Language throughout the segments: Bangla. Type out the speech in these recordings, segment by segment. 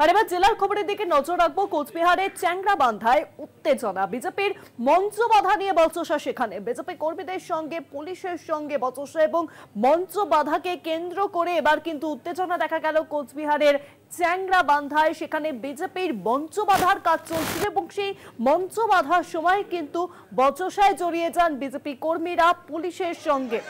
আর এবার জেলার খবরের দিকে নজর রাখবো। কোচবিহারের চ্যাংড়াবান্ধায় উত্তেজনা, বিজেপির মঞ্চ বাধা নিয়ে বচসা। সেখানে বিজেপি কর্মীদের সঙ্গে পুলিশের সঙ্গে বচসা এবং মঞ্চ বাধাকে কেন্দ্র করে এবার কিন্তু উত্তেজনা দেখা গেল কোচবিহারের চ্যাংড়াবান্ধায়। সেখানে বিজেপির মঞ্চ বাধার কাজ চলছিল এবং সেই মঞ্চ বাধার সময় কিন্তু বচসায় জড়িয়ে যান বিজেপি কর্মীরা পুলিশের সঙ্গে।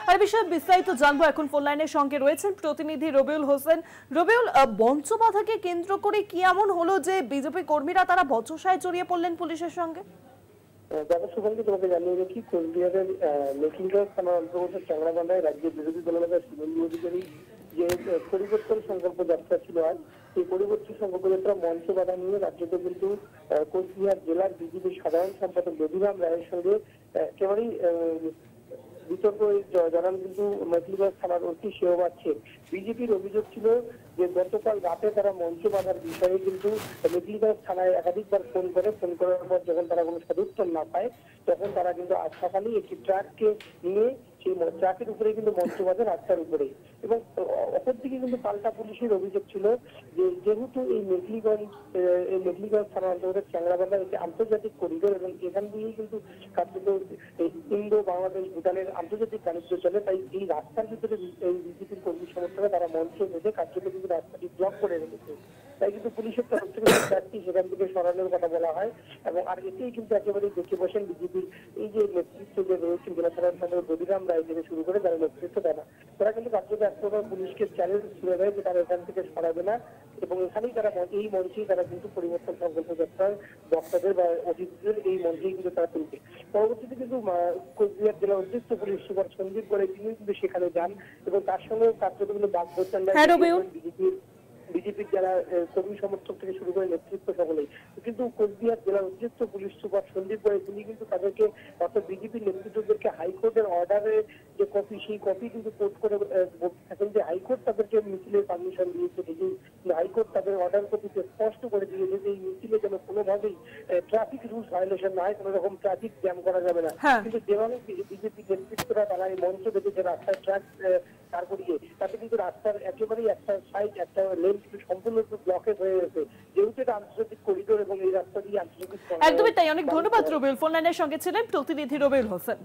আর বিষয়ে বিস্তারিত জানবো, এখন ফোন লাইনের সঙ্গে রয়েছেন প্রতিনিধি রবিউল হোসেন। রবিউল, মঞ্চ বাধাকে কেন্দ্র করে কি এমন হলো যে বিজেপি কর্মীরা তারা বচসায় জড়িয়ে পড়লেন পুলিশের সঙ্গে? তোমাকে জানিয়ে রাখি, কোচবিহারের মেকিংগঞ্জ থানার অন্তর্গত চ্যাংড়াবান্ধায় রাজ্যের বিরোধী দলনেতা শুভেন্দু অধিকারী যে পরিবর্তন সংকল্প যাত্রা ছিল আজ, এই পরিবর্তন সংকল্প যাত্রা মঞ্চ বাধা নিয়ে রাজ্যতে কিন্তু কোচবিহার জেলার বিজেপির সাধারণ সম্পাদক রবিরাম রায়ের সঙ্গে একেবারেই বিতর্ক জানান কিন্তু মেকিংগঞ্জ থানার ওসি শেহবাজ শেখ। বিজেপির অভিযোগ ছিল যে গতকাল রাতে তারা মঞ্চ বাঁধার বিষয়ে কিন্তু মেকিংগঞ্জ থানায় একাধিকবার ফোন করার পর যখন তারা কোনো সদুত্তর না পায়, তখন তারা কিন্তু আজ সকালেই একটি ট্রাককে নিয়ে সেই ট্রাকের উপরে কিন্তু মঞ্চ বাঁধে, রাস্তার উপরে। এবং অপরদিকে কিন্তু পাল্টা পুলিশের অভিযোগ ছিল যে যেহেতু এই মেঘলিগঞ্জ থানার অন্তর্গত চ্যাংড়াবান্ধা একটি আন্তর্জাতিক করিডোর এবং এখান দিয়েই কিন্তু কার্যত ইন্দো বাংলাদেশ ভুটানের আন্তর্জাতিক বাণিজ্য চলে, তাই এই রাস্তার ভিতরে এই বিজেপির কর্মী সমর্থকরা তারা মঞ্চ বেঁধে কার্যত কিন্তু রাস্তাটি ব্লক করে রেখেছে। তাই কিন্তু পুলিশের তরফ থেকে ট্রাকটি সেখান থেকে সরানোর কথা বলা হয়। এবং আর এতেই কিন্তু একেবারেই দেখে বসেন বিজেপির এই যে নেতৃত্ব যে রয়েছে জেলা সাধারণ সম্পাদক রবিরাম রায় থেকে শুরু করে যারা নেতৃত্ব দেয় না, তারা কিন্তু কার্যত এক প্রকার পুলিশকে চ্যালেঞ্জ ছুড়ে দেয় যে তারা এখান থেকে সরাবে না। এবং এখানেই তারা এই মঞ্চেই তারা কিন্তু পরিবর্তন সংকল্প যাত্রার বক্তাদের বা অতিথিদের এই মঞ্চেই কিন্তু তারা তুলবে। পরবর্তীতে কিন্তু কোচবিহার জেলা অতিরিক্ত পুলিশ সুপার সন্দীপ করে তিনি কিন্তু সেখানে যান এবং তার সঙ্গে কার্যত কিন্তু বিজেপির যারা কর্মী সমর্থক থেকে শুরু করে নেতৃত্ব সকলেই কিন্তু কোচবিহার জেলার অতিরিক্ত পুলিশ সুপার সন্দীপ করে তিনি কিন্তু তাদেরকে অর্থাৎ বিজেপির নেতৃত্বদেরকে হাইকোর্টের অর্ডারে যে কপি, সেই কপি কিন্তু কোর্ট করে থাকেন যে হাইকোর্ট তাদেরকে মিছিলের পারমিশন দিয়েছে। হাইকোর্ট তাদের অর্ডার কপিতে স্পষ্ট করে দিয়েছে যে এই মিছিলে যেন কোনোভাবেই ট্রাফিক রুলস ভায়োলেশন না হয়, কোনো রকম ট্রাফিক জ্যাম করা যাবে না। কিন্তু যেভাবে বিজেপি নেতৃত্বরা তারা এই মঞ্চ বেঁধেছে রাস্তায় ট্রাক দাঁড় করিয়ে, তাতে কিন্তু রাস্তার একেবারেই একটা সাইড একটা লেন কিন্তু সম্পূর্ণ ব্লকেজ হয়ে গেছে, যেহেতু এটা আন্তর্জাতিক করিডোর এবং এই রাস্তা দিয়ে আন্তর্জাতিক। একদমই তাই। অনেক ধন্যবাদ রবিউল। ফোন লাইনের সঙ্গে ছিলেন প্রতিনিধি রবিউল হোসেন।